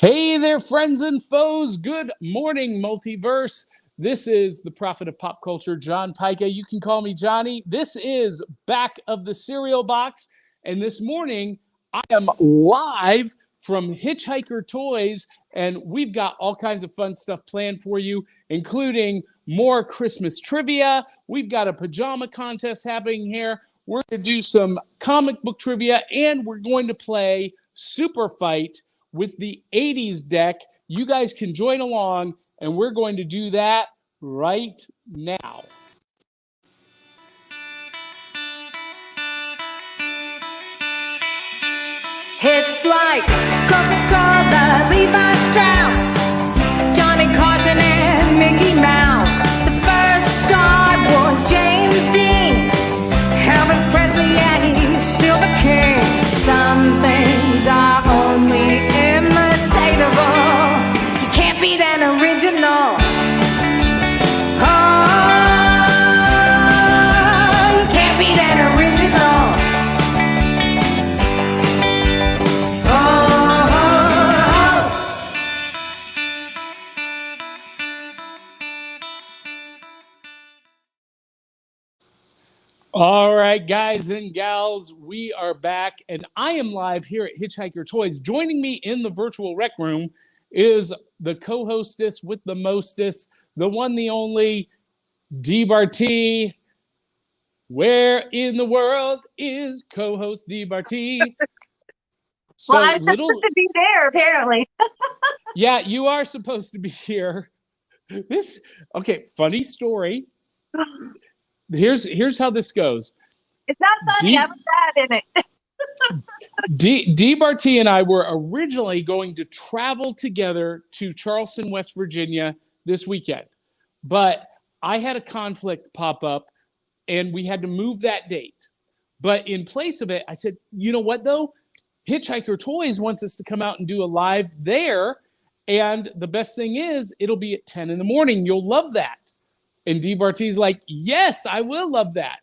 Hey there, friends and foes. Good morning, multiverse. This is the prophet of pop culture, John Pica. You can call me Johnny. This is Back of the Cereal Box. And this morning, I am live from Hitchhiker Toys. And we've got all kinds of fun stuff planned for you, including more Christmas trivia. We've got a pajama contest happening here. We're going to do some comic book trivia, and we're going to play Super Fight with the 80s deck. You guys can join along, and we're going to do that right now. It's like Coca-Cola, Levi Strauss, Johnny Carson and Mickey Mouse. The first star was James Dean, Elvis Presley, and he's still the king. Some things are only imitatable. You can't beat an original. Oh, you can't beat an original. All right, guys and gals, we are back, and I am live here at Hitchhiker Toys. Joining me in the virtual rec room is the co-hostess with the mostest, the one, the only, D. Barty. Where in the world is co-host D. Barty? So well, I'm supposed to be there, apparently. Yeah, you are supposed to be here. Okay, funny story. Here's how this goes. It's not funny. I'm sad in it. D. Barty and I were originally going to travel together to Charleston, West Virginia this weekend. But I had a conflict pop up, and we had to move that date. But in place of it, I said, you know what, though? Hitchhiker Toys wants us to come out and do a live there. And the best thing is, it'll be at 10 in the morning. You'll love that. And D. Barty's like, yes, I will love that.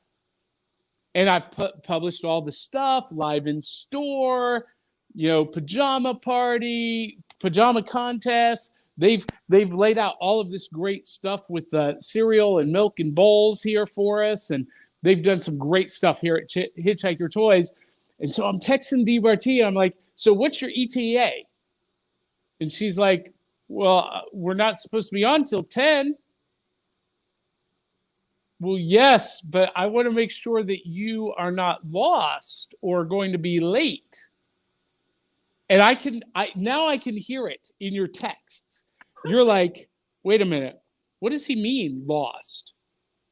And I've published all the stuff, live in store, pajama party, pajama contest. They've laid out all of this great stuff with cereal and milk and bowls here for us. And they've done some great stuff here at Hitchhiker Toys. And so I'm texting D. Barty, and I'm like, so what's your ETA? And she's like, well, we're not supposed to be on till 10. Well, yes, but I want to make sure that you are not lost or going to be late. And now I can hear it in your texts. You're like, wait a minute. What does he mean, lost?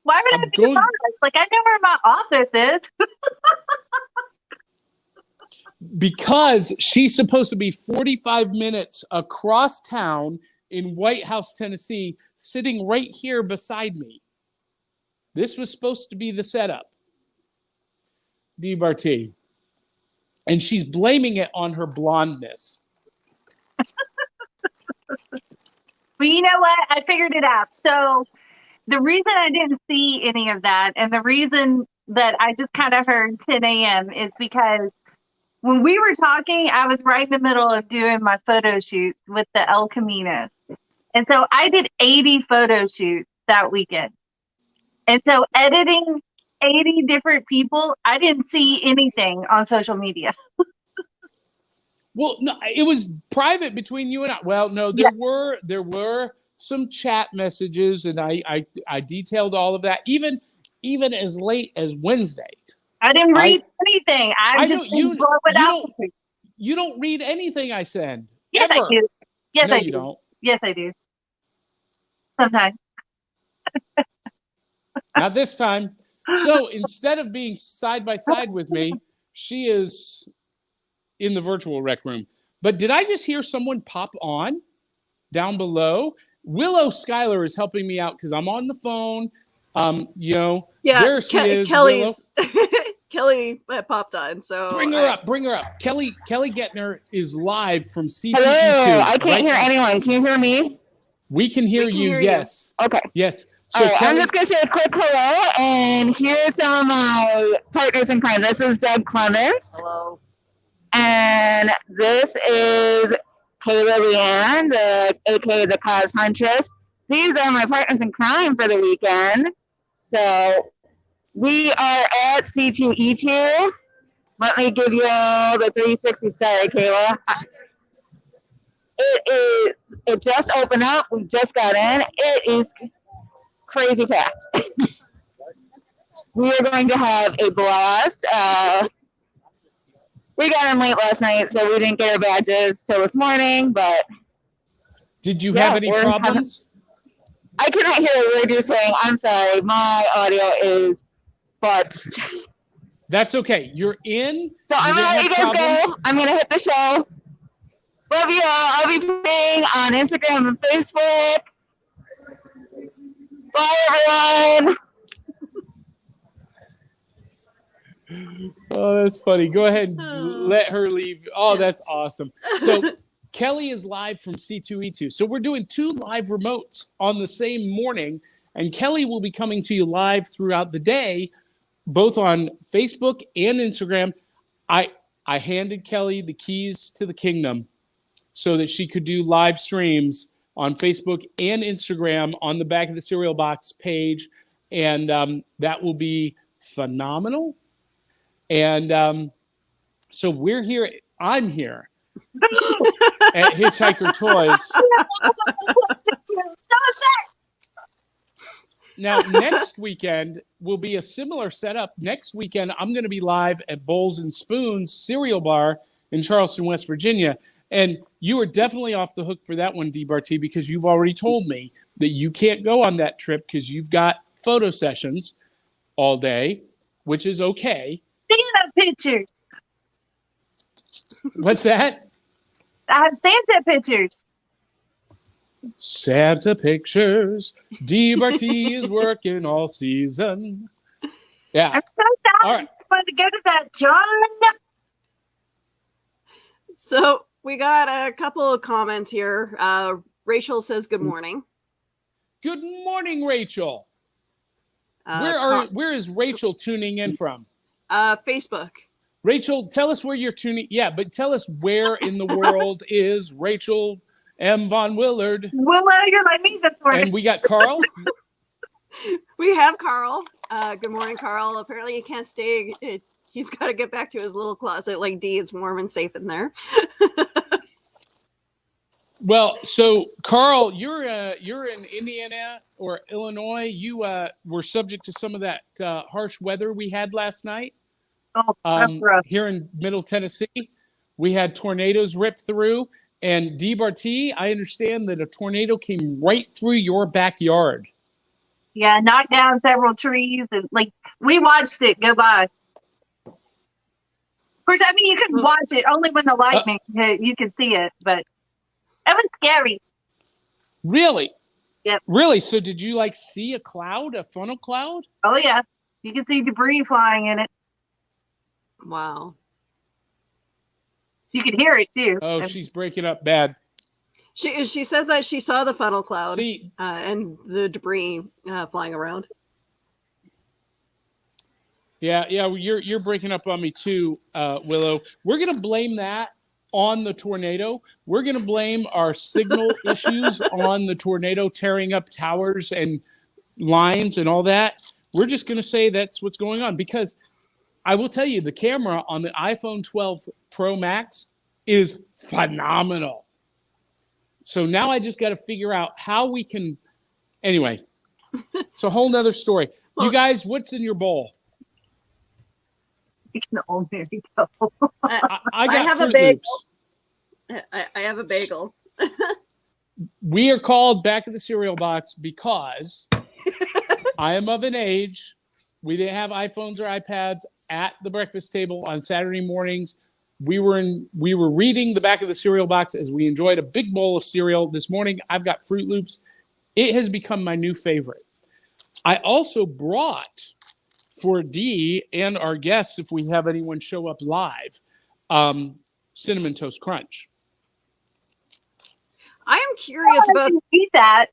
Why would I be lost? Like, I know where my office is. Because she's supposed to be 45 minutes across town in White House, Tennessee, sitting right here beside me. This was supposed to be the setup. D. Barty. And she's blaming it on her blondness. Well, you know what? I figured it out. So the reason I didn't see any of that, and the reason that I just kind of heard 10 a.m. is because when we were talking, I was right in the middle of doing my photo shoots with the El Camino. And so I did 80 photo shoots that weekend. And so editing 80 different people, I didn't see anything on social media. Well, no, it was private between you and I. Well, no, there were some chat messages, and I detailed all of that, even as late as Wednesday. I didn't read anything. I just didn't blow it out. You don't read anything I send. Yes, ever. I do. Yes, no, I do. You don't. Yes, I do. Sometimes. Not this time. So instead of being side by side with me, she is in the virtual rec room. But did I just hear someone pop on down below? Willow Schuyler is helping me out because I'm on the phone. Yeah, there she is. Kelly's Kelly popped on. So bring her up. Kelly Gettner is live from CTE2. Hello, I can't hear anyone. Can you hear me? We can hear you. Yes. Okay. Yes. So right, I'm just going to say a quick hello, and here's some of my partners in crime. This is Doug Clemens. Hello. And this is Kayla Leanne, aka the Cause Huntress. These are my partners in crime for the weekend. So we are at C2E2. Let me give you all the 360. Sorry, Kayla. It just opened up. We just got in. It is crazy packed. We are going to have a blast. We got in late last night, so we didn't get our badges till this morning, but Did you have any problems? I cannot hear a word you're saying. I'm sorry. My audio is butts. That's okay. You're in. So I'm didn't going to let you have guys problems? go. I'm going to hit the show. Love you all. I'll be playing on Instagram and Facebook. Bye, everyone. Oh, that's funny. Go ahead and let her leave. Oh, that's awesome. So Kelly is live from C2E2. So we're doing 2 live remotes on the same morning, and Kelly will be coming to you live throughout the day, both on Facebook and Instagram. I handed Kelly the keys to the kingdom so that she could do live streams on Facebook and Instagram on the Back of the Cereal Box page, and that will be phenomenal. And so we're here. I'm here at Hitchhiker Toys. Now, next weekend will be a similar setup. Next weekend, I'm going to be live at Bowls and Spoons Cereal Bar in Charleston, West Virginia. And you are definitely off the hook for that one, DBarT, because you've already told me that you can't go on that trip because you've got photo sessions all day, which is okay. Santa pictures. What's that? I have Santa pictures. Santa pictures. DBarT is working all season. Yeah. I'm so sad. All right. I want to go to that, John. So we got a couple of comments here. Rachel says good morning. Good morning, Rachel. Where is Rachel tuning in from? Facebook. Rachel, tell us where you're tuning. Yeah, but tell us where in the world is Rachel M. Von Willard. Willow, you're like me this morning. And we got Carl. We have Carl. Good morning, Carl. Apparently he can't stay. He's got to get back to his little closet like Dee. It's warm and safe in there. Well, so Carl, you're in Indiana or Illinois. You were subject to some of that harsh weather we had last night. Oh, that's rough. Here in Middle Tennessee, we had tornadoes rip through. And DBarT, I understand that a tornado came right through your backyard. Yeah, knocked down several trees, and like we watched it go by. Of course, I mean you couldn't watch it only when the lightning hit. You could see it, but it was scary. Really? Yep. Really? So did you like see a cloud, a funnel cloud? Oh yeah, you could see debris flying in it. Wow. You could hear it too. Oh, she's breaking up bad. She says that she saw the funnel cloud See, and the debris flying around. yeah, you're breaking up on me too, Willow. We're gonna blame that on the tornado. We're gonna blame our signal issues on the tornado tearing up towers and lines and all that. We're just gonna say that's what's going on because I will tell you the camera on the iPhone 12 Pro Max is phenomenal. So now I just got to figure out how we can. Anyway, it's a whole nother story. You guys, what's in your bowl? You can only go. I got have a Fruit bagel. Loops. I have a bagel. We are called Back of the Cereal Box because I am of an age. We didn't have iPhones or iPads at the breakfast table on Saturday mornings. We were reading the Back of the Cereal Box as we enjoyed a big bowl of cereal. This morning, I've got Fruit Loops. It has become my new favorite. I also brought for Dee and our guests, if we have anyone show up live, Cinnamon Toast Crunch. I am curious about Eat that.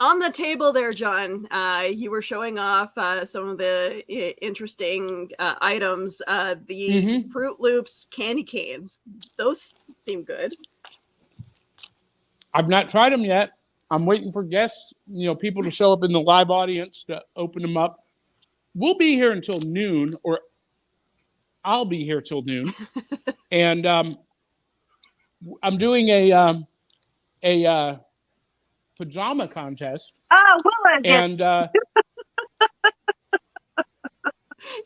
on the table there, John. You were showing off some of the interesting items. The Fruit Loops candy canes. Those seem good. I've not tried them yet. I'm waiting for guests, people to show up in the live audience to open them up. We'll be here until noon, or I'll be here till noon. And I'm doing a pajama contest. Oh, Willa, And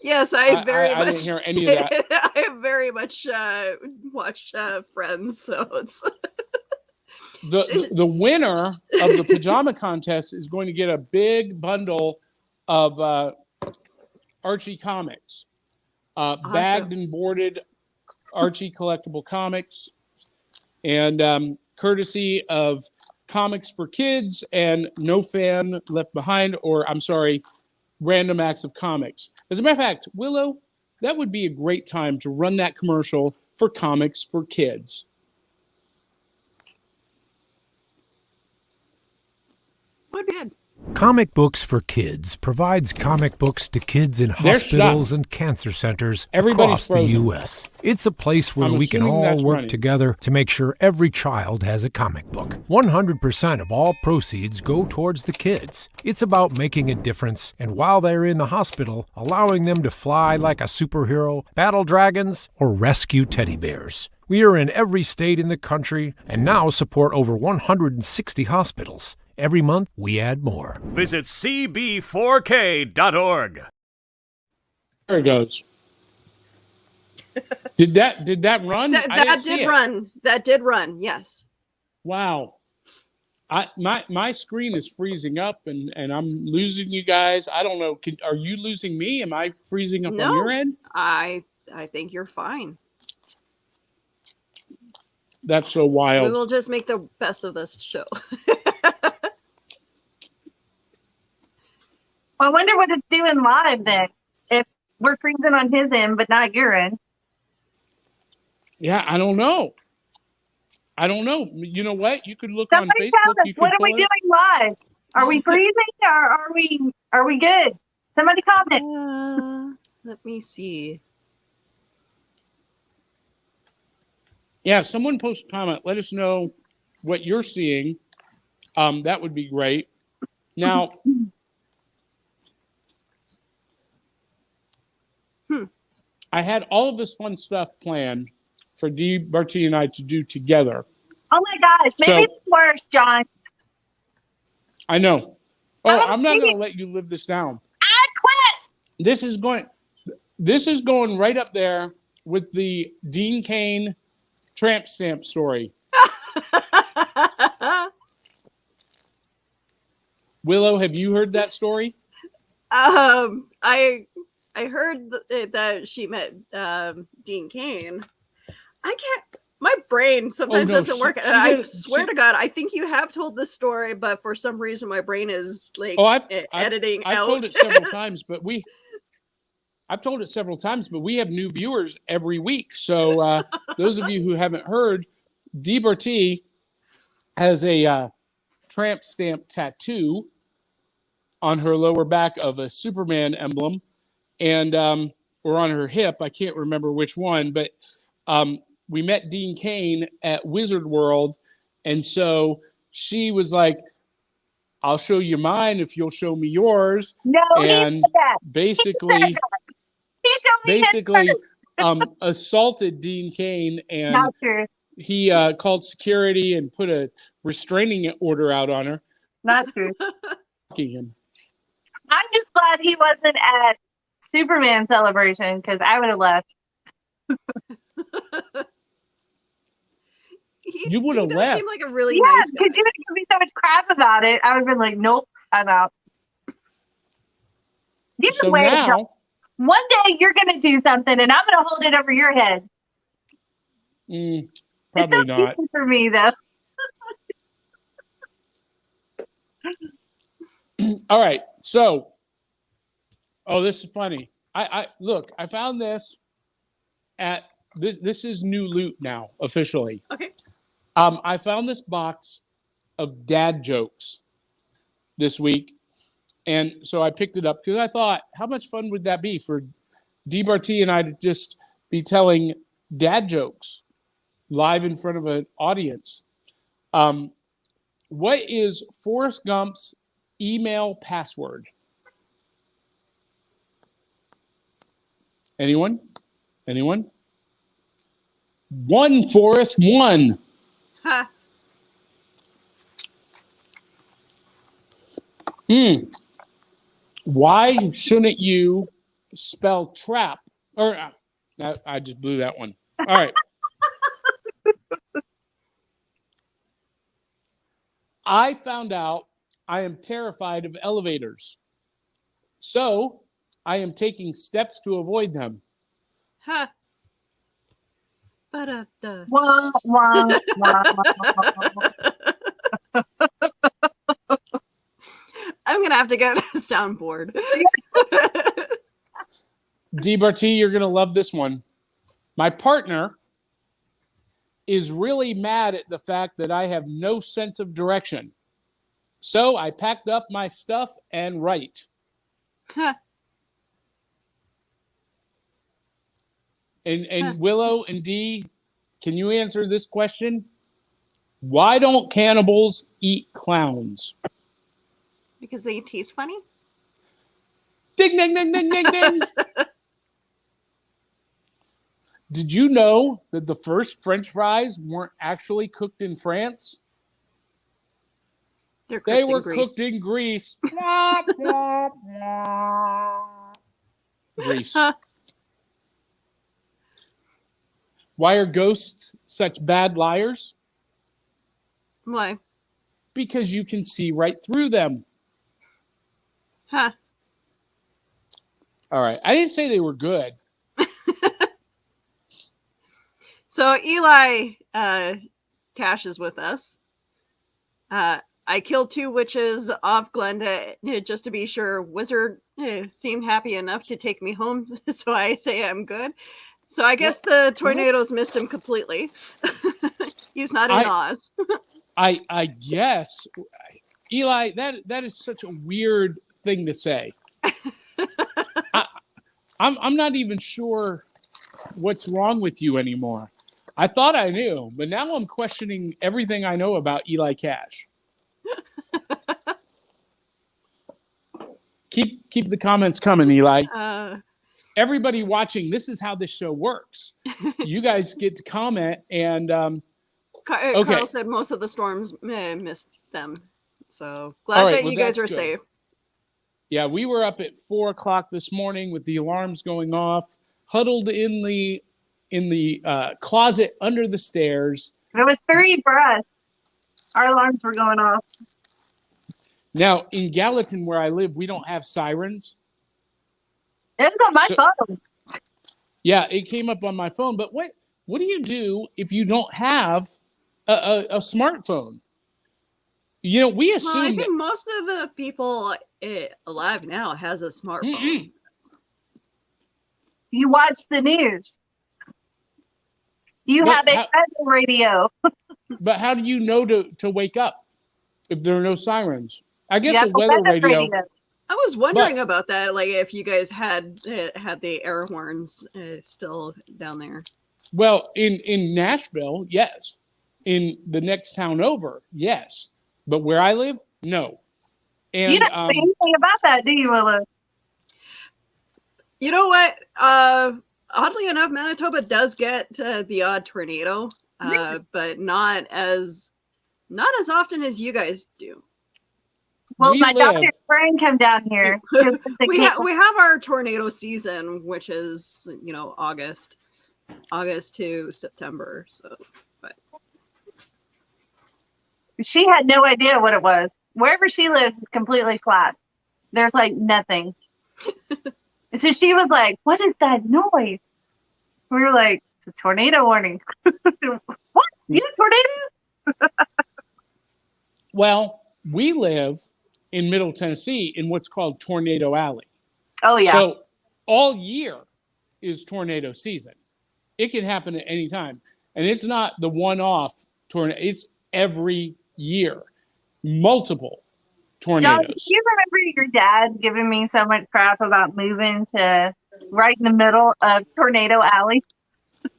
Yes, I very much didn't hear any of that. I have very much watched Friends, so it's The winner of the pajama contest is going to get a big bundle of Archie comics, bagged and boarded Archie collectible comics, and courtesy of Comics for Kids and No Fan Left Behind, or I'm sorry, Random Acts of Comics. As a matter of fact, Willow, that would be a great time to run that commercial for Comics for Kids. would be good. Comic Books for Kids provides comic books to kids in They're hospitals shut. and cancer centers Everybody's across the frozen. U.S. It's a place where I'm we can assuming all that's work running. together to make sure every child has a comic book. 100% of all proceeds go towards the kids. It's about making a difference, and while they're in the hospital, allowing them to fly like a superhero, battle dragons, or rescue teddy bears. We are in every state in the country and now support over 160 hospitals. Every month, we add more. Visit cb4k.org. There it goes. Did that run? I didn't That see did it. run. That did run. Yes. Wow. My screen is freezing up and I'm losing you guys. I don't know. Are you losing me? Am I freezing up No. on your end? I think you're fine. That's so We wild. will just make the best of this show. I wonder what it's doing live then. If we're freezing on his end, but not your end. Yeah, I don't know. You know what? You could look Somebody on tell Facebook. us, You what could are we pull it. doing live? Are we freezing or are we good? Somebody comment. Let me see. Yeah, someone post a comment. Let us know what you're seeing. That would be great. Now, I had all of this fun stuff planned for Dee, Bertie, and I to do together. Oh my gosh, maybe So- it's worse, John. I know. Oh, Oh, I'm not going maybe- to let you live this down. I quit. This is going right up there with the Dean Cain tramp stamp story. Willow, have you heard that story? I heard that she met Dean Cain. I can't. My brain sometimes no, doesn't work. she And I did- swear to God, I think you have told this story, but for some reason, my brain is like Oh, I've editing I've out. told it several times, but I've told it several times, but we have new viewers every week. So those of you who haven't heard, Dee Bertie has a tramp stamp tattoo on her lower back of a Superman emblem, and or on her hip. I can't remember which one, but we met Dean Cain at Wizard World, and so she was like, "I'll show you mine if you'll show me yours." No, he And said that. basically, He showed me his basically first. assaulted Dean Cain, and Not true. he called security and put a restraining order out on her. Not true. Fucking him. I'm just glad he wasn't at Superman celebration because I would have left. You would have he does left. seem like a really Yeah, nice guy. because you would give me so much crap about it. I would have been like, nope, I'm out. Give So away. now, One day you're going to do something and I'm going to hold it over your head. probably It's so not. easy for me, though. All right. So, this is funny. I look, I found this at this is new loot now, officially. Okay. I found this box of dad jokes this week. And so I picked it up because I thought, how much fun would that be for Dee Bertie and I to just be telling dad jokes live in front of an audience. What is Forrest Gump's email password? Anyone? One, Forrest, one. Ha. Why shouldn't you spell trap? Or I just blew that one. All right. I found out I am terrified of elevators. So I am taking steps to avoid them. Ha. Ba-da-da. Wah, wah, wah. I'm gonna have to get a soundboard. DBRT, you're going to love this one. My partner is really mad at the fact that I have no sense of direction. So I packed up my stuff and write. Ha. And Willow and Dee, can you answer this question? Why don't cannibals eat clowns? Because they taste funny? Ding, ding, ding, ding, ding, ding. Did you know that the first French fries weren't actually cooked in France? They're cooked They in were grease. cooked in Greece. Greece. Huh. Why are ghosts such bad liars? Why? Because you can see right through them. Huh. All right. I didn't say they were good. So Eli Cash is with us. I killed 2 witches off Glenda just to be sure. Wizard seemed happy enough to take me home, so I say I'm good. So I guess the tornadoes missed him completely. He's not in Oz. I guess, Eli, that is such a weird thing to say. I'm not even sure what's wrong with you anymore. I thought I knew, but now I'm questioning everything I know about Eli Cash. Keep the comments coming, Eli. Everybody watching, this is how this show works. You guys get to comment, and Carl said most of the storms missed them. So glad that you guys are safe. Yeah, we were up at 4 o'clock this morning with the alarms going off, huddled in the closet under the stairs. It was 3 for us. Our alarms were going off. Now, in Gallatin, where I live, we don't have sirens. It was on my phone. Yeah, it came up on my phone. But what do you do if you don't have a smartphone? You know, we assume I think most of the people alive now has a smartphone. Mm-mm. You watch the news. You have a weather radio. But how do you know to wake up if there are no sirens? I guess a weather radio. I was wondering about that, like if you guys had the air horns still down there. Well, in Nashville, yes. In the next town over, yes. But where I live, no. And you don't say anything about that, do you, Willow? You know what? Oddly enough, Manitoba does get the odd tornado, but not as often as you guys do. Well, my daughter's friend come down here. we have our tornado season, which is August to September. So, but she had no idea what it was. Wherever she lives is completely flat. There's like nothing. So she was like, "What is that noise?" We were like, "It's a tornado warning." What? You tornado? Well, we live in Middle Tennessee in what's called Tornado Alley. Oh, yeah. So all year is tornado season. It can happen at any time. And it's not the one-off tornado. It's every year. Multiple tornadoes. John, do you remember your dad giving me so much crap about moving to right in the middle of Tornado Alley?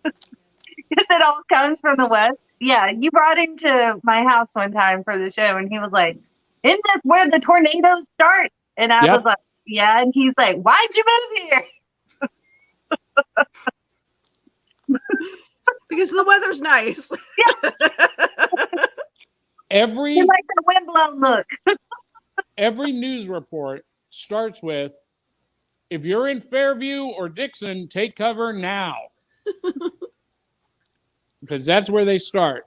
Because it all comes from the West. Yeah, you brought him to my house one time for the show, and he was like, "Isn't this where the tornadoes start?" And I Yep. was like, "Yeah." And he's like, "Why'd you move here?" Because the weather's nice. Every He likes the windblown look. every news report starts with, "If you're in Fairview or Dixon, take cover now," because that's where they start.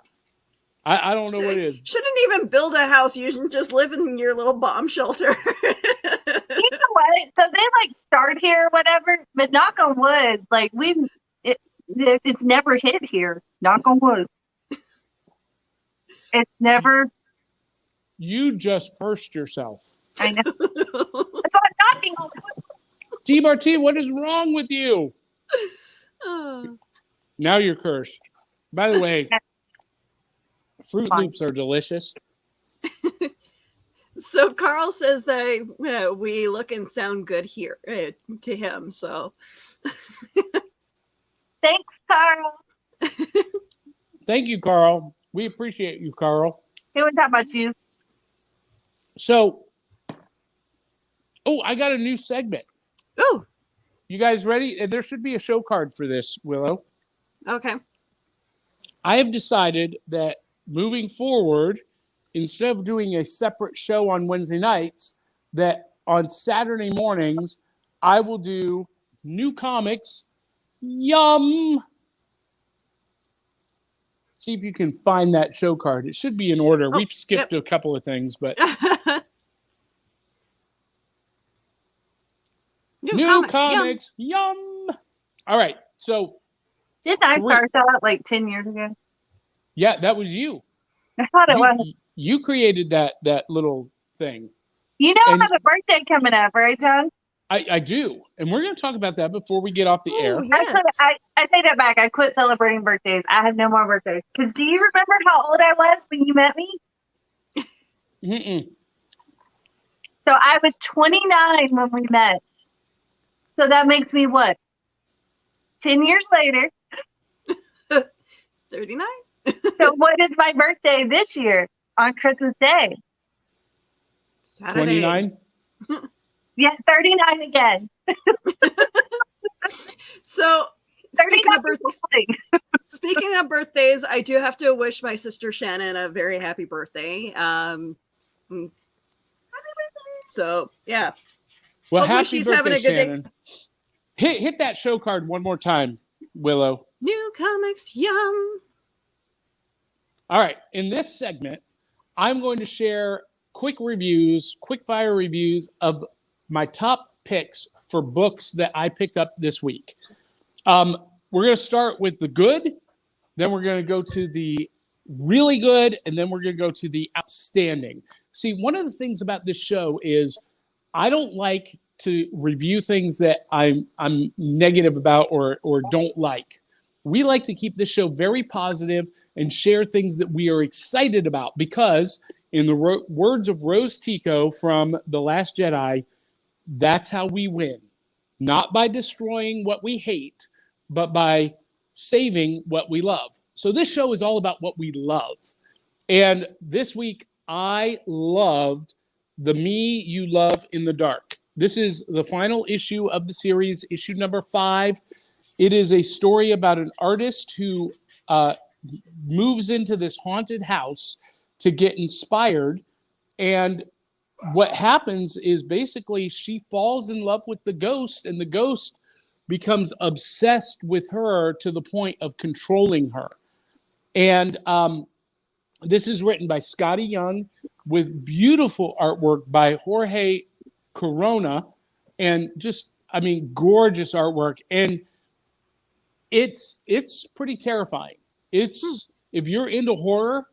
I don't know what it is. Shouldn't even build a house. You should just live in your little bomb shelter. You know what? So they like start here or whatever, but knock on wood, like it's never hit here. Knock on wood. It's never. You just cursed yourself. I know. That's why I'm knocking on wood. DBRT, what is wrong with you? Now you're cursed. By the way, Fruit Loops are delicious. So Carl says that we look and sound good here to him. So Thanks, Carl. Thank you, Carl. We appreciate you, Carl. He was talking about you. So, I got a new segment. oh, You guys ready? There should be a show card for this, Willow. okay. I have decided that moving forward, instead of doing a separate show on Wednesday nights, that on Saturday mornings, I will do new comics. Yum! See if you can find that show card. It should be in order. We've skipped a couple of things, but new comics. Yum! All right. So, Didn't I start that like 10 years ago? yeah, that was you. I thought it was. You created that little thing. You know, and- I have a birthday coming up, right, John? I do. And we're going to talk about that before we get off the air. Yes. Actually, I take that back. I quit celebrating birthdays. I have no more birthdays. Because do you remember how old I was when you met me? Mm-mm. So I was 29 when we met. So that makes me what? 10 years later. 39? So what is my birthday this year on Christmas Day? Saturday. 29? Yeah, 39 again. So, 39 speaking of birthdays, I do have to wish my sister Shannon a very happy birthday. So, yeah. Well, Hopefully happy she's birthday, having a good day. Shannon. Hit that show card one more time, Willow. New comics, yum. All right. In this segment, I'm going to share quick fire reviews of my top picks for books that I picked up this week. We're going to start with the good, then we're going to go to the really good, and then we're going to go to the outstanding. See, one of the things about this show is I don't like to review things that I'm negative about or don't like. We like to keep this show very positive and share things that we are excited about because, in the words of Rose Tico from The Last Jedi, that's how we win. Not by destroying what we hate, but by saving what we love. So this show is all about what we love. And this week, I loved The Me You Love in the Dark. This is the final issue of the series, issue number 5. It is a story about an artist who moves into this haunted house to get inspired. And what happens is basically she falls in love with the ghost, and the ghost becomes obsessed with her to the point of controlling her. And this is written by Scotty Young with beautiful artwork by Jorge Corona, and just, gorgeous artwork. And it's pretty terrifying. It's if you're into horror,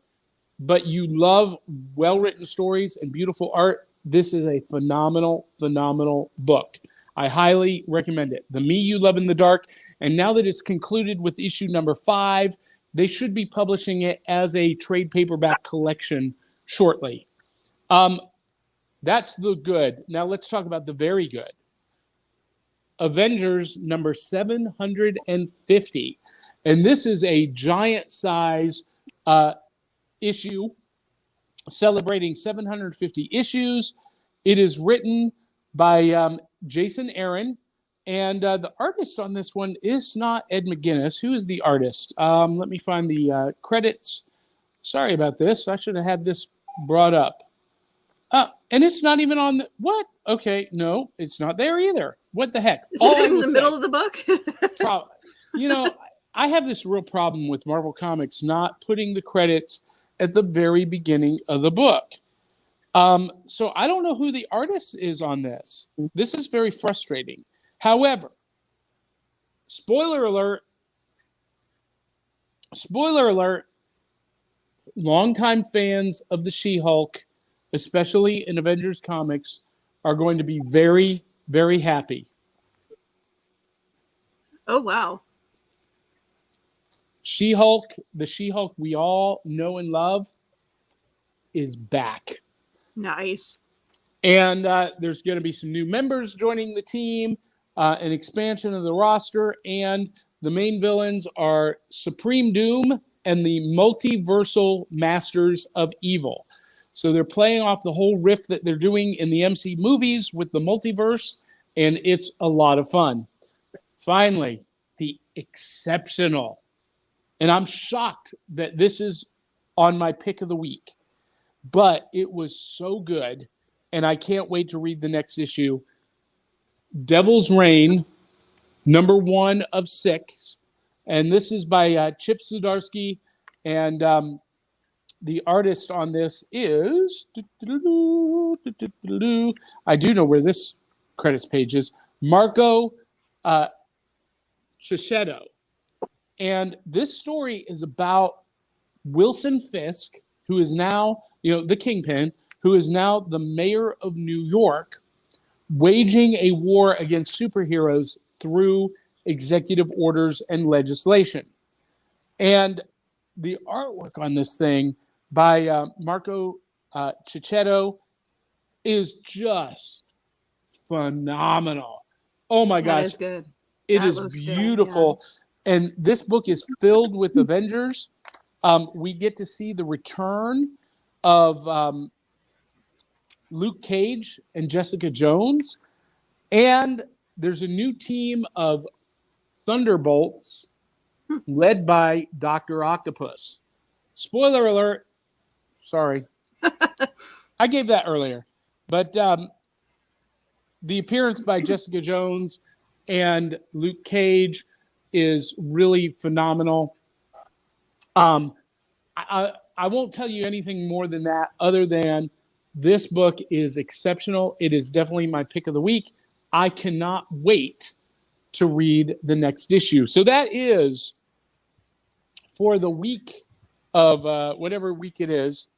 but you love well-written stories and beautiful art, this is a phenomenal, phenomenal book. I highly recommend it. The Me You Love in the Dark. And now that it's concluded with issue number 5, they should be publishing it as a trade paperback collection shortly. That's the good. Now let's talk about the very good. Avengers number 750. And this is a giant size issue celebrating 750 issues. It is written by Jason Aaron, and the artist on this one is not Ed McGuinness. Who is the artist? Let me find the credits. Sorry about this. I should have had this brought up. And it's not even on the, what? Okay, no, it's not there either. What the heck? Is it in the middle of the book? You know, I have this real problem with Marvel Comics not putting the credits at the very beginning of the book. So I don't know who the artist is on this. This is very frustrating. However, spoiler alert, longtime fans of the She-Hulk, especially in Avengers Comics, are going to be very, very happy. Oh, wow. She-Hulk, the She-Hulk we all know and love, is back. Nice. And there's going to be some new members joining the team, an expansion of the roster, and the main villains are Supreme Doom and the Multiversal Masters of Evil. So they're playing off the whole riff that they're doing in the MC movies with the multiverse, and it's a lot of fun. Finally, the exceptional, and I'm shocked that this is on my pick of the week, but it was so good, and I can't wait to read the next issue. Devil's Reign, #1 of 6, and this is by Chip Zdarsky, and the artist on this is, I do know where this credits page is, Marco Cicchetto. And this story is about Wilson Fisk, who is now, the Kingpin, who is now the mayor of New York, waging a war against superheroes through executive orders and legislation. And the artwork on this thing by Marco Cicchetto is just phenomenal. Oh my gosh. That is good. It That is looks good, beautiful. And this book is filled with Avengers. We get to see the return of Luke Cage and Jessica Jones. And there's a new team of Thunderbolts led by Dr. Octopus. Spoiler alert. Sorry. I gave that earlier. But the appearance by Jessica Jones and Luke Cage is really phenomenal. I won't tell you anything more than that other than this book is exceptional. It is definitely my pick of the week. I cannot wait to read the next issue. So that is for the week of whatever week it is,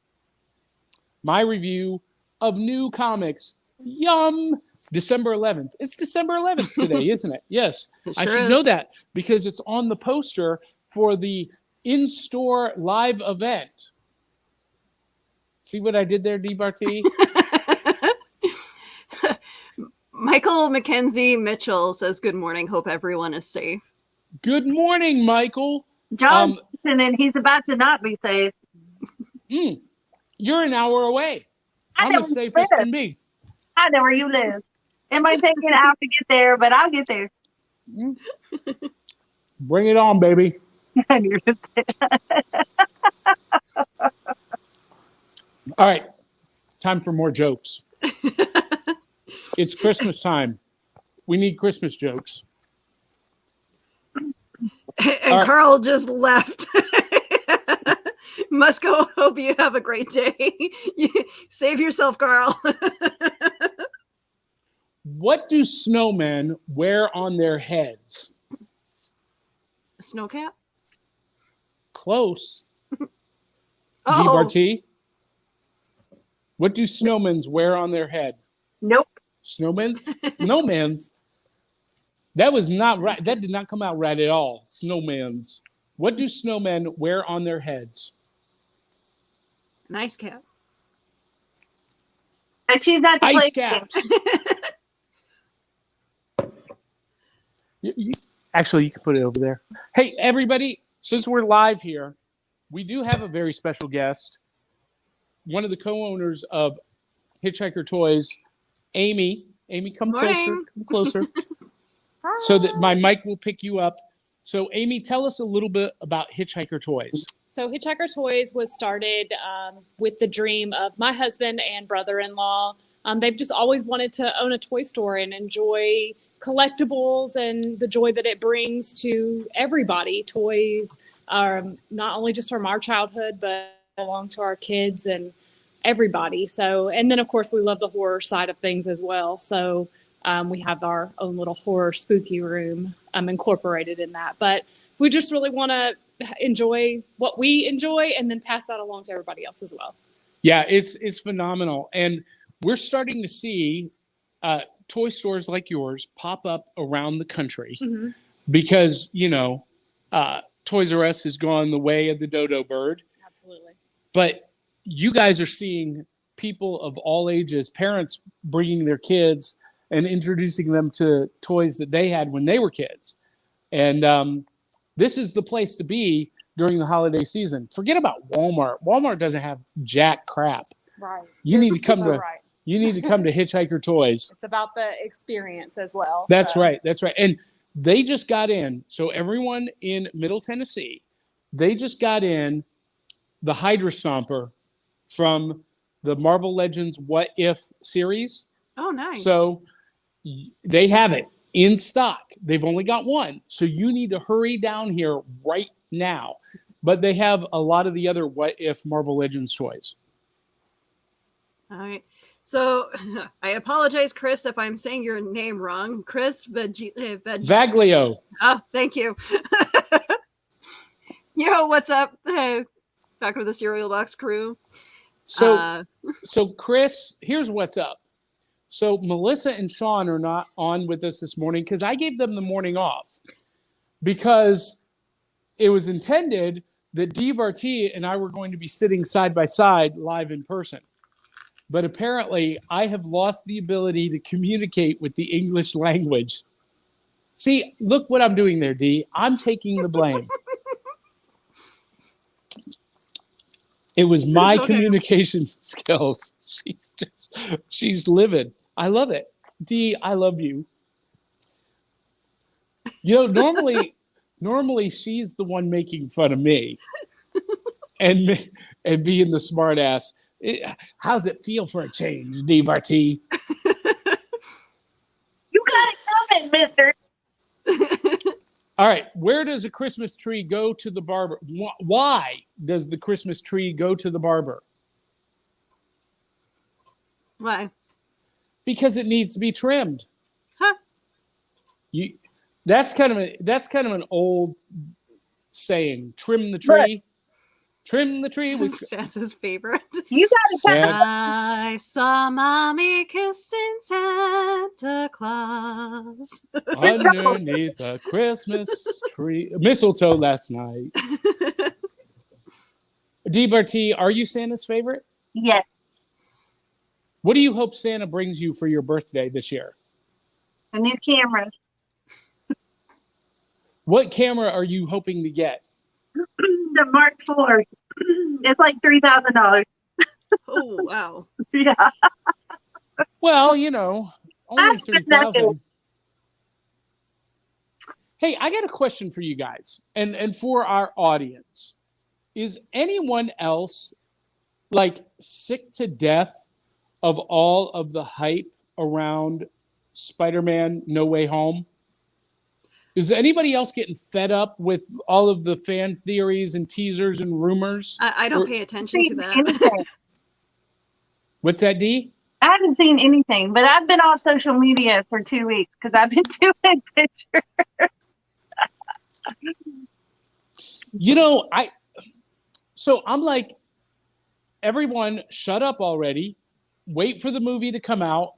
my review of new comics. Yum! December 11th. It's December 11th today, isn't it? Yes. I should know that because it's on the poster for the in-store live event. See what I did there, DBarty? Michael Mackenzie Mitchell says, good morning. Hope everyone is safe. Good morning, Michael. John's and he's about to not be safe. You're an hour away. I'm as safe as can be. I know where you live. It might take me an hour to get there, but I'll get there. Bring it on, baby. All right. Time for more jokes. It's Christmas time. We need Christmas jokes. And Carl just left. Musco, hope you have a great day. Save yourself, Carl. What do snowmen wear on their heads? A snow cap? Close. Oh. DBarty? What do snowmen wear on their head? Nope. Snowmen's? Snowman's? That was not right. That did not come out right at all. Snowman's. What do snowmen wear on their heads? Nice cap. And she's not to Ice play caps. Actually, you can put it over there. Hey, everybody, since we're live here, we do have a very special guest, one of the co-owners of Hitchhiker Toys, Amy. Amy, come closer. Morning. Come closer. So that my mic will pick you up. So, Amy, tell us a little bit about Hitchhiker Toys. So Hitchhiker Toys was started with the dream of my husband and brother-in-law. They've just always wanted to own a toy store and enjoy collectibles and the joy that it brings to everybody. Toys are not only just from our childhood, but belong to our kids and everybody. So, and then of course we love the horror side of things as well. So we have our own little horror spooky room incorporated in that. But we just really want to enjoy what we enjoy and then pass that along to everybody else as well. Yeah, it's phenomenal. And we're starting to see toy stores like yours pop up around the country because, Toys R Us has gone the way of the dodo bird. Absolutely. But you guys are seeing people of all ages, parents bringing their kids and introducing them to toys that they had when they were kids. And this is the place to be during the holiday season. Forget about Walmart. Walmart doesn't have jack crap. Right. You need to come to Right. you need to come to Hitchhiker Toys. It's about the experience as well. That's so. right. That's right. And they just got in. So everyone in Middle Tennessee, they just got in the Hydra Stomper from the Marvel Legends What If series. Oh, nice. So they have it in stock. They've only got one. So you need to hurry down here right now. But they have a lot of the other What If Marvel Legends toys. All right. So I apologize, Chris, if I'm saying your name wrong. Chris Vaglio. Oh, thank you. Yo, what's up? Hey, back with the Cereal Box crew. So Chris, here's what's up. So Melissa and Sean are not on with us this morning because I gave them the morning off because it was intended that Dee Barty and I were going to be sitting side by side live in person. But apparently I have lost the ability to communicate with the English language. See, look what I'm doing there, Dee. I'm taking the blame. It was my communication skills. She's livid. I love it. Dee, I love you. Normally she's the one making fun of me and being the smart ass. How's it feel for a change, Dee Barty? You got it coming, mister. All right. Where does a Christmas tree go to the barber? Why does the Christmas tree go to the barber? Why? Because it needs to be trimmed. Huh? That's kind of an old saying. Trim the tree. Right. Trim the tree. Santa's favorite. You got it coming. I saw Mommy kissing Santa Claus. Underneath the Christmas tree mistletoe last night. Dee Barty, are you Santa's favorite? Yes. What do you hope Santa brings you for your birthday this year? A new camera. What camera are you hoping to get? The Mark IV. It's like $3,000. Oh, wow. Yeah. Well, only 3,000. Hey, I got a question for you guys and for our audience. Is anyone else sick to death of all of the hype around Spider-Man No Way Home? Is anybody else getting fed up with all of the fan theories and teasers and rumors? I don't pay attention to that. What's that, Dee? I haven't seen anything, but I've been off social media for 2 weeks because I've been doing pictures. So I'm like, everyone shut up already, wait for the movie to come out,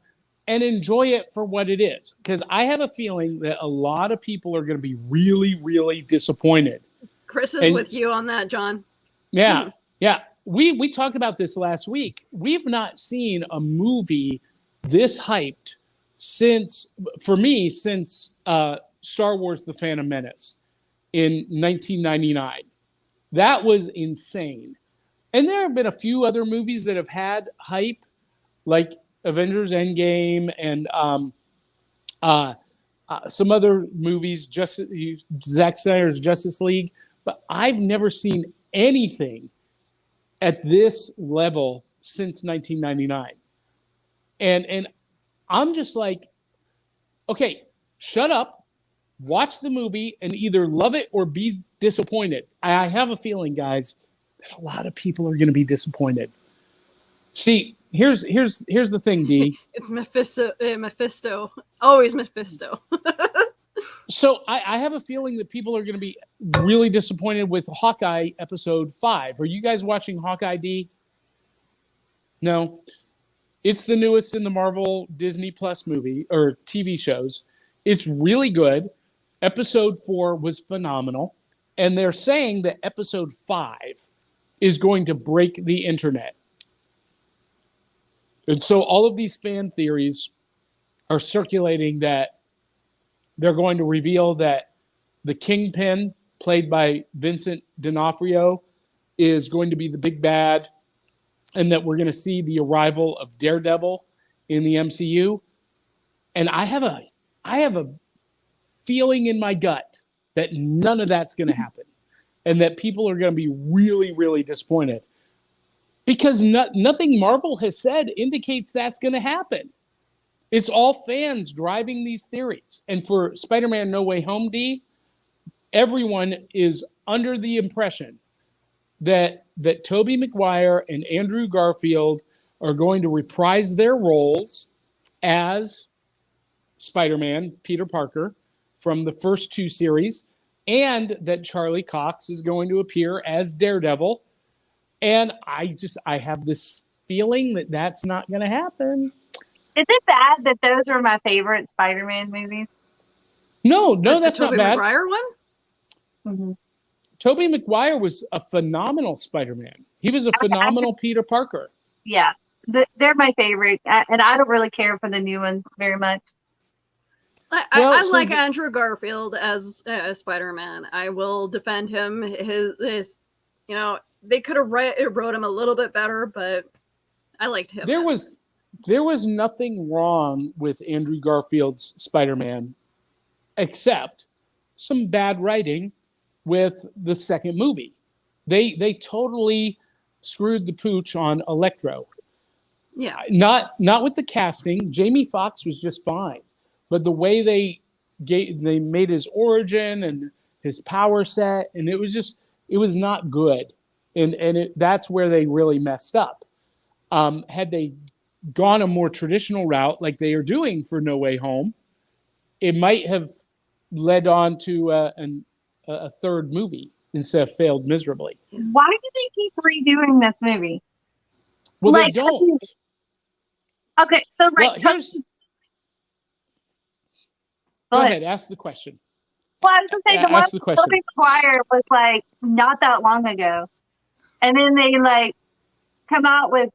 and enjoy it for what it is. Because I have a feeling that a lot of people are going to be really, really disappointed. Chris is with you on that, John. Yeah, yeah. We talked about this last week. We've not seen a movie this hyped since Star Wars The Phantom Menace in 1999. That was insane. And there have been a few other movies that have had hype, like Avengers Endgame and some other movies, Zack Snyder's Justice League. But I've never seen anything at this level since 1999. And I'm just like, okay, shut up, watch the movie, and either love it or be disappointed. I have a feeling, guys, that a lot of people are going to be disappointed. See, here's the thing, D. It's Mephisto. Always Mephisto. So I have a feeling that people are going to be really disappointed with Hawkeye episode 5. Are you guys watching Hawkeye, D? No. It's the newest in the Marvel Disney Plus movie or TV shows. It's really good. Episode 4 was phenomenal. And they're saying that episode 5 is going to break the internet. And so all of these fan theories are circulating that they're going to reveal that the Kingpin, played by Vincent D'Onofrio, is going to be the big bad, and that we're going to see the arrival of Daredevil in the MCU. And I have a feeling in my gut that none of that's going to happen, and that people are going to be really, really disappointed. Because nothing Marvel has said indicates that's going to happen. It's all fans driving these theories. And for Spider-Man No Way Home, D, everyone is under the impression that Tobey Maguire and Andrew Garfield are going to reprise their roles as Spider-Man, Peter Parker, from the first 2 series, and that Charlie Cox is going to appear as Daredevil. And I have this feeling that that's not going to happen. Is it bad that those are my favorite Spider-Man movies? No, that's not Tobey bad. Maguire one? Mm-hmm. Tobey Maguire was a phenomenal Spider-Man. He was a phenomenal Peter Parker. Yeah, they're my favorite. And I don't really care for the new ones very much. I like Andrew Garfield as Spider-Man. I will defend him. His they could have wrote him a little bit better, but I liked him. There was nothing wrong with Andrew Garfield's Spider-Man, except some bad writing with the second movie. They totally screwed the pooch on Electro. Yeah. Not with the casting. Jamie Foxx was just fine, but the way they made his origin and his power set, and it was not good, and that's where they really messed up. Had they gone a more traditional route like they are doing for No Way Home, it might have led on to a third movie instead of failed miserably. Why do they keep redoing this movie? Well, they don't. Okay, so Well, go ahead, ask the question. Well, I was going to say, the one Ask the question. Tobey Maguire was like not that long ago. And then they like come out with,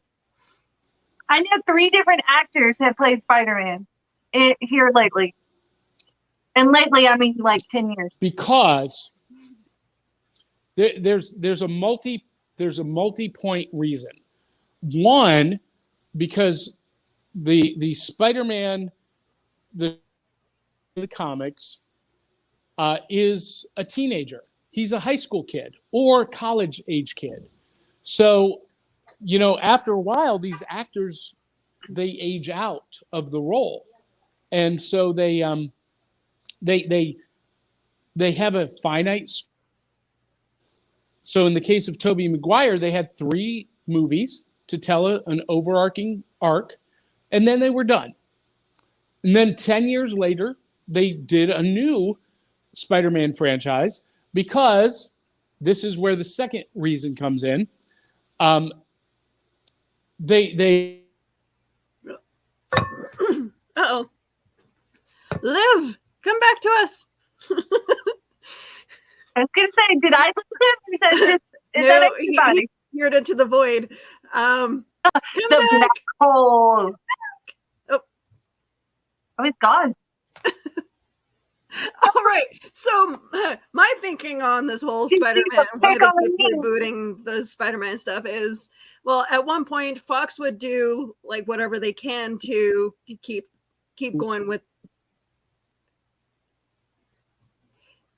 I know 3 different actors have played Spider-Man here lately. And lately, I mean like 10 years. Because there's a multi-point reason. One, because the Spider-Man, the comics, is a teenager. He's a high school kid or college age kid. So, after a while, these actors, they age out of the role. And so they have a finite. So in the case of Tobey Maguire, they had 3 movies to tell an overarching arc, and then they were done. And then 10 years later, they did a new Spider-Man franchise, because this is where the second reason comes in. They Uh-oh. Liv, come back to us. I was going to say, did I listen? Is No, that everybody? he peered into the void. Come The back. black hole. Oh. Oh, he's gone. All right. So my thinking on this whole Did you Spider-Man, why pick they on keep me? rebooting the Spider-Man stuff is, well, at one point Fox would do like whatever they can to keep going with.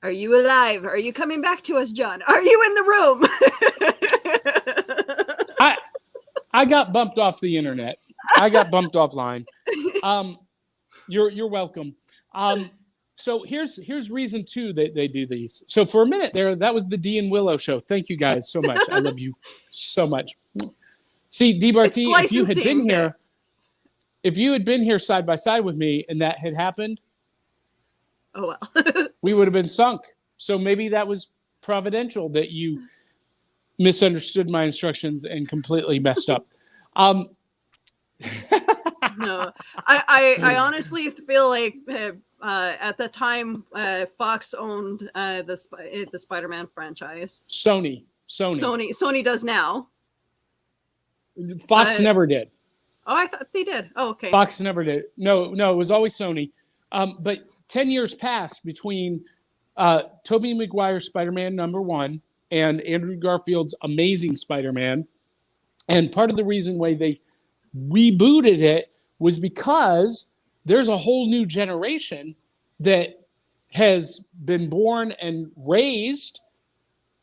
Are you alive? Are you coming back to us, John? Are you in the room? I got bumped off the internet. I got bumped offline. You're welcome. So here's reason two that they do these. So for a minute there, that was the Dee and Willow show. Thank you guys so much. I love you so much. See, Dee Barty, if you had been here side by side with me and that had happened, oh well. we would have been sunk. So maybe that was providential that you misunderstood my instructions and completely messed up. No, I honestly feel like at the time Fox owned the Spider-Man franchise. Sony does now. Fox never did. Oh, I thought they did. Oh, okay. Fox never did. No, it was always Sony. But 10 years passed between Tobey Maguire's Spider-Man #1 and Andrew Garfield's Amazing Spider-Man. And part of the reason why they rebooted it was because there's a whole new generation that has been born and raised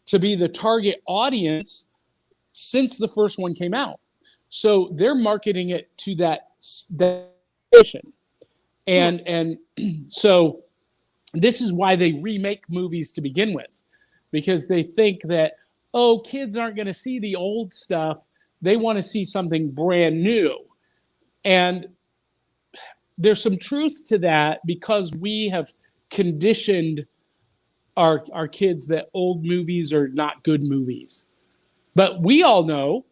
to be the target audience since the first one came out. So they're marketing it to that generation. And so this is why they remake movies to begin with, because they think that, oh, kids aren't going to see the old stuff. They want to see something brand new. And there's some truth to that because we have conditioned our kids that old movies are not good movies. But we all know,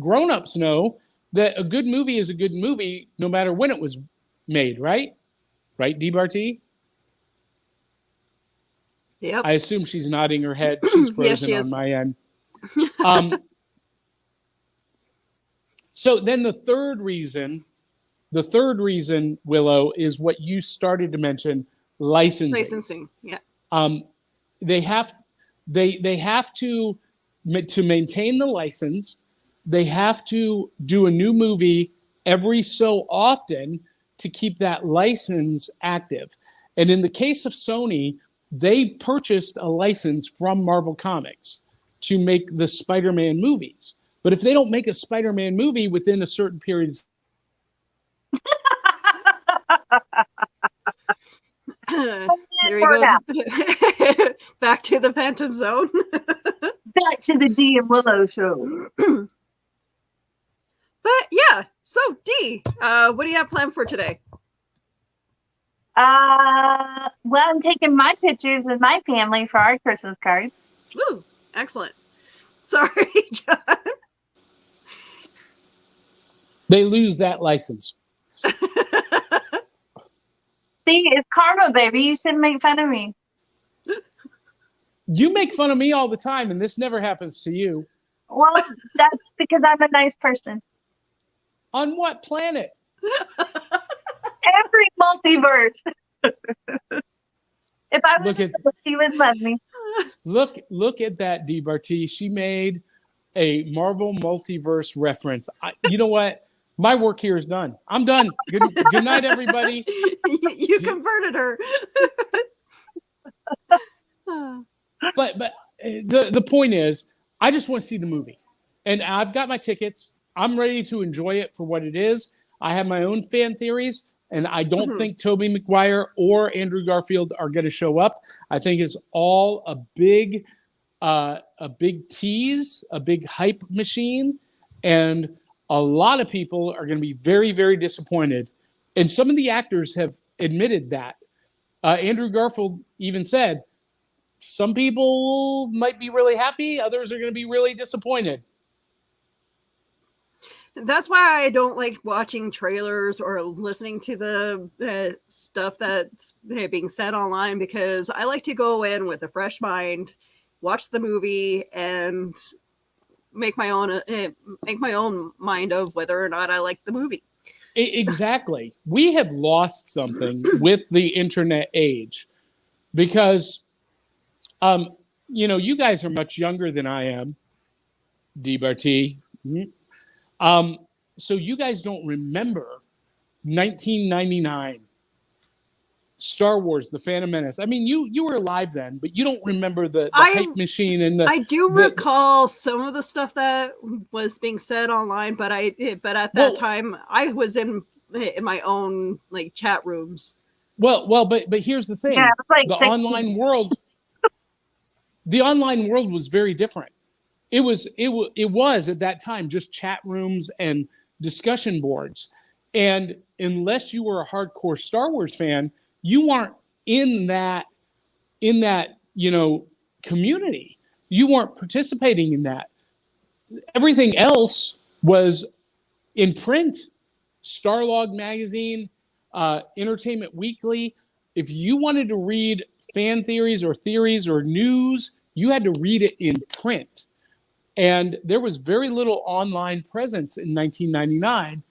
grown-ups know, that a good movie is a good movie no matter when it was made, right? Right, Dee Barty? Yep. I assume she's nodding her head. She's frozen Yes, she on is. my end. So then the third reason, Willow, is what you started to mention, licensing. Yeah. They have to maintain the license. They have to do a new movie every so often to keep that license active. And in the case of Sony, they purchased a license from Marvel Comics to make the Spider-Man movies. But if they don't make a Spider-Man movie within a certain period, There he goes. Back to the Phantom Zone. Back to the Dee and Willow show. But yeah, so Dee, what do you have planned for today? Well, I'm taking my pictures with my family for our Christmas card. Woo, excellent. Sorry, John. they lose that license. See, it's karma, baby. You shouldn't make fun of me. You make fun of me all the time, and this never happens to you. Well, that's because I'm a nice person. On what planet? Every multiverse. If I was she would love me. Look at that, Dee Barty. She made a Marvel multiverse reference. You know what? My work here is done. I'm done. Good night, everybody. You converted her. But the point is, I just want to see the movie, and I've got my tickets. I'm ready to enjoy it for what it is. I have my own fan theories, and I don't think Tobey Maguire or Andrew Garfield are going to show up. I think it's all a big tease, a big hype machine, and a lot of people are going to be very, very disappointed. And some of the actors have admitted that. Andrew Garfield even said, some people might be really happy, others are going to be really disappointed. That's why I don't like watching trailers or listening to the stuff that's being said online, because I like to go in with a fresh mind, watch the movie, and make my own mind of whether or not I like the movie. Exactly. We have lost something with the internet age, because, you guys are much younger than I am, DBRT. So you guys don't remember 1999. Star Wars: The Phantom Menace. I mean, you were alive then, but you don't remember the hype machine and I do recall some of the stuff that was being said online, but at that time I was in my own like chat rooms. But here's the thing: Yeah, it's like the 16. online world was very different. It was at that time just chat rooms and discussion boards, and unless you were a hardcore Star Wars fan, you weren't in that community. You weren't participating in that. Everything else was in print. Starlog magazine, Entertainment Weekly. If you wanted to read fan theories or news, you had to read it in print. And there was very little online presence in 1999.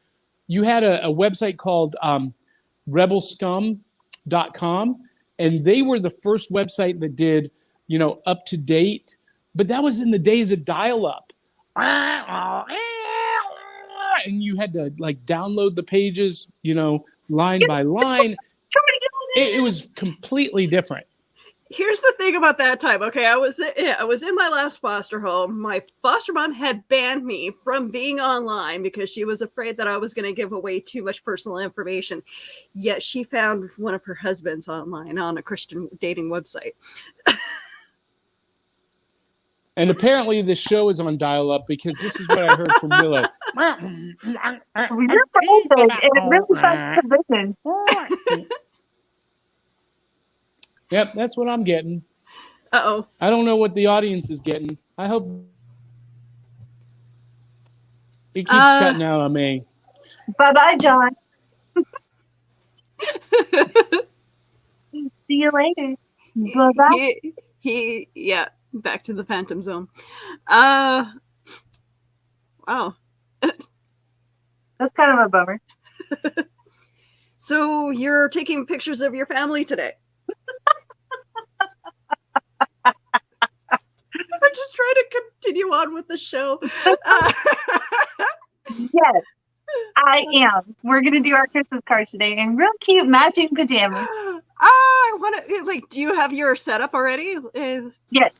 You had a website called rebelscum.com, and they were the first website that did, up to date. But that was in the days of dial-up. And you had to like download the pages, line by line. It was completely different. Here's the thing about that time. Okay, I was in my last foster home. My foster mom had banned me from being online because she was afraid that I was going to give away too much personal information. Yet she found one of her husbands online on a Christian dating website. And apparently this show is on dial-up because this is what I heard from Willow. You're perfect, and it really sucks the vision. Yep, that's what I'm getting. Uh-oh. I don't know what the audience is getting. I hope it keeps cutting out on me. Bye-bye, John. See you later. Bye-bye. Yeah, back to the Phantom Zone. Wow. That's kind of a bummer. So you're taking pictures of your family today? I'm just trying to continue on with the show. Yes, I am. We're going to do our Christmas cards today in real cute matching pajamas. I want to, do you have your setup already? Yes.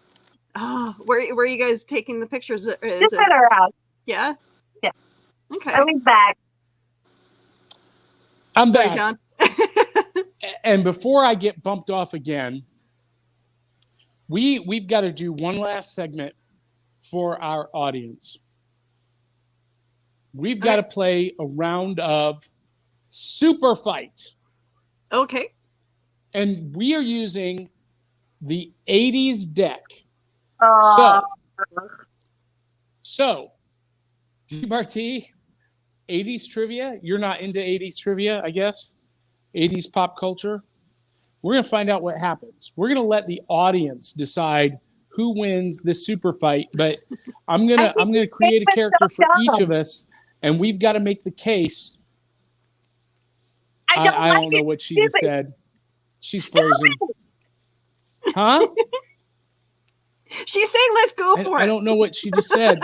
Oh, where are you guys taking the pictures? Just at our house. Yeah? Yeah. Okay. I'll be back. I'm Sorry, back. John. And before I get bumped off again, we've got to do one last segment for our audience. We've got to play a round of Super Fight. Okay. And we are using the 80s deck. So, DBRT, 80s trivia. You're not into 80s trivia, I guess. 80s pop culture. We're going to find out what happens. We're going to let the audience decide who wins this super fight, but I'm going to create a character for each of us, and we've got to make the case. I don't know what she just said. She's frozen. Huh? She's saying let's go for it. I don't know what she just said.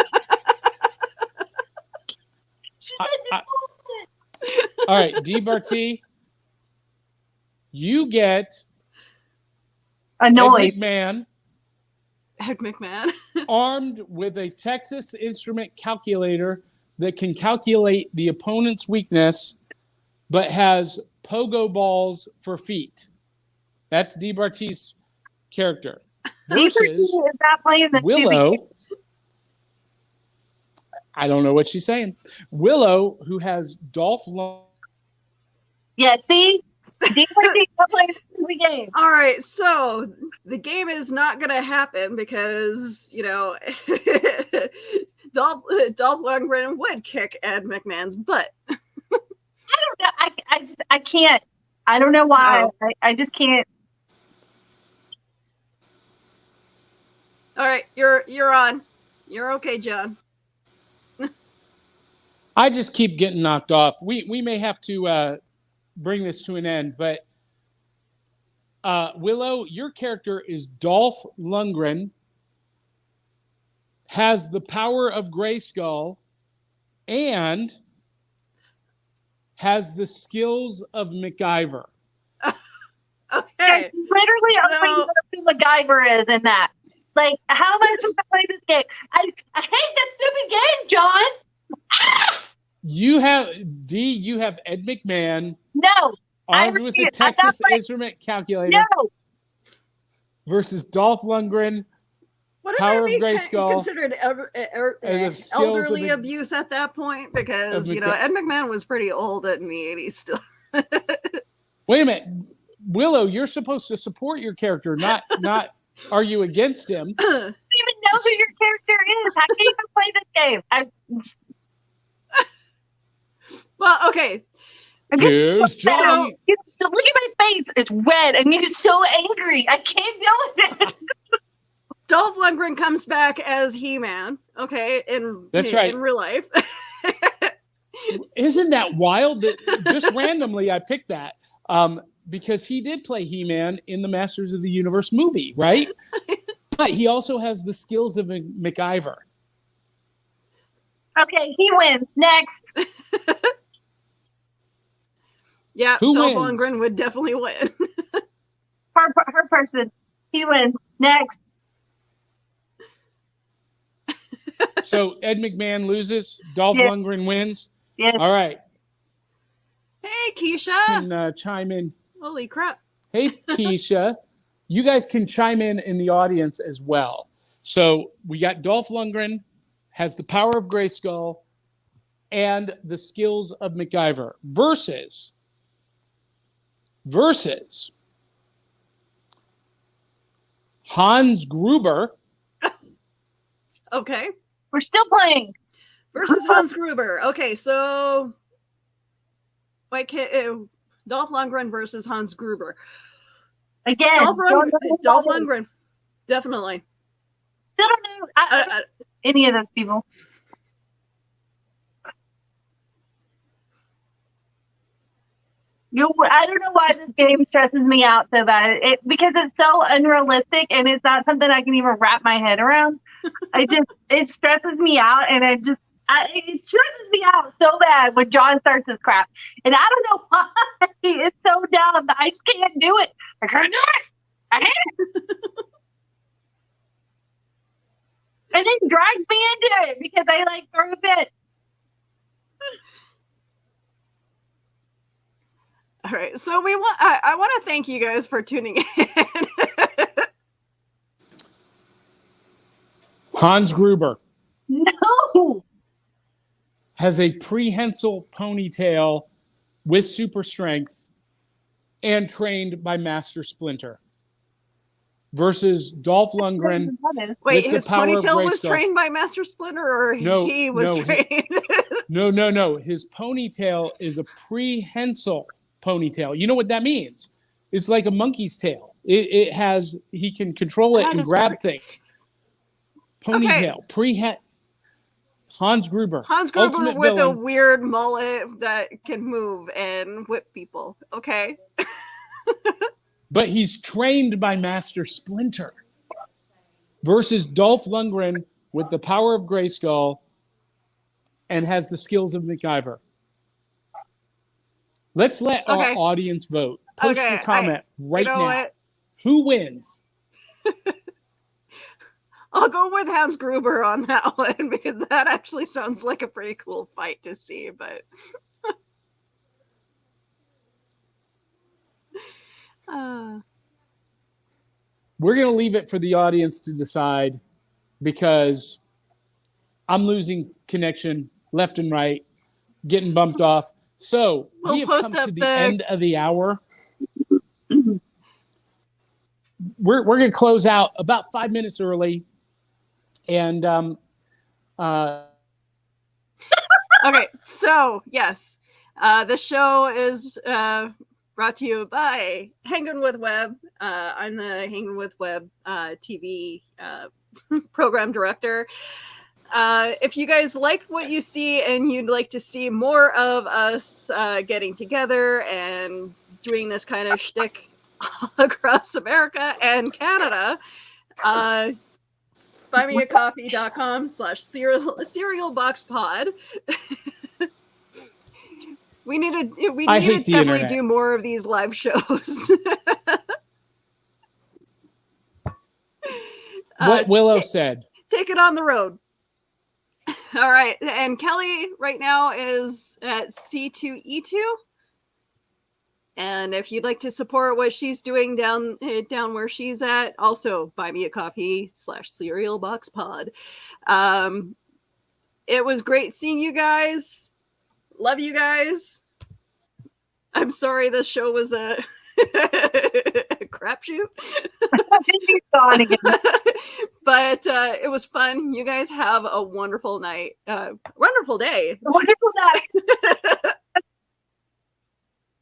All right, DBRT, you get annoyed. Ed McMahon armed with a Texas Instrument calculator that can calculate the opponent's weakness, but has pogo balls for feet. That's DBRT's character. Versus Willow. I don't know what she's saying. Willow, who has Dolph Lundgren. Yeah, see? DBRT plays the game. All right, so the game is not going to happen because, Dolph Lundgren would kick Ed McMahon's butt. I don't know. I can't. I don't know why. Oh. I just can't. All right, you're on. You're okay, John. I just keep getting knocked off. We may have to bring this to an end, but Willow, your character is Dolph Lundgren, has the power of Grayskull, and has the skills of MacGyver. Okay. Literally, So- who MacGyver is in that. Like, how am I supposed to play this game? I hate this stupid game, John. You have Ed McMahon No, I armed with a refuse. I'm not Texas playing- Instrument calculator no. versus Dolph Lundgren. Wouldn't Power that of be Grayskull considered and the skills of elderly the- abuse at that point? Because, of you know, Ed McMahon was pretty old in the 80s still. Wait a minute, Willow, you're supposed to support your character, not argue against him. I don't even know who your character is. I can't even play this game. Well, okay. Here's Johnny. So look at my face. It's red and he's so angry. I can't deal with it. Dolph Lundgren comes back as He-Man, okay, in real life. Isn't that wild? That just randomly I picked that because he did play He-Man in the Masters of the Universe movie, right? But he also has the skills of a MacGyver. Okay, he wins. Next. Yeah, Who Dolph wins? Lundgren would definitely win. Her person. He wins. Next. So Ed McMahon loses, Dolph Yeah. Lundgren wins. Yes. All right, Hey, Keisha. can chime in. Holy crap. Hey, Keisha, you guys can chime in the audience as well. So we got Dolph Lundgren has the power of Grayskull and the skills of MacGyver versus Hans Gruber. Okay. We're still playing. Versus Hans Gruber. Okay, so Dolph Lundgren versus Hans Gruber. Again. Dolph don't know who Dolph that is. Lundgren. Definitely. Still don't know I don't know any of those people. I don't know why this game stresses me out so bad. Because it's so unrealistic and it's not something I can even wrap my head around. It stresses me out, and it stresses me out so bad when John starts this crap. And I don't know why. It's so dumb. I just can't do it. I can't do it. I can't. And then drags me into it because I like throw a fit. All right. So I want to thank you guys for tuning in. Hans Gruber No. has a prehensile ponytail with super strength and trained by Master Splinter versus Dolph Lundgren. Wait, With the his power of ponytail was Grayskull. trained by Master Splinter, or No, he was no, trained? No. His ponytail is a prehensile ponytail. You know what that means? It's like a monkey's tail. He can control it That and is grab correct. things. Ponytail, Hans Gruber. Hans Gruber ultimate with a villain. weird mullet that can move and whip people. Okay. But he's trained by Master Splinter versus Dolph Lundgren with the power of Grayskull and has the skills of MacGyver. Let's let our Okay. audience vote. Post Okay, your comment right you know now. what? Who wins? I'll go with Hans Gruber on that one because that actually sounds like a pretty cool fight to see. But We're going to leave it for the audience to decide because I'm losing connection left and right, getting bumped off. So We'll we have post come up to the the- end of the hour. We're going to close out about 5 minutes early. And okay, so yes, the show is brought to you by Hanging with Web. I'm the Hanging with Web TV program director. If you guys liked what you see and you'd like to see more of us getting together and doing this kind of shtick, all across America and Canada. buymeacoffee.com/cerealboxpod. We need to I hate the definitely internet. do more of these live shows. What Willow said. Take it on the road. All right. And Kelly right now is at C2E2. And if you'd like to support what she's doing down where she's at, also buy me a coffee/cerealboxpod. It was great seeing you guys. Love you guys. I'm sorry this show was a crapshoot. But it was fun. You guys have a wonderful night. Wonderful day. Wonderful night.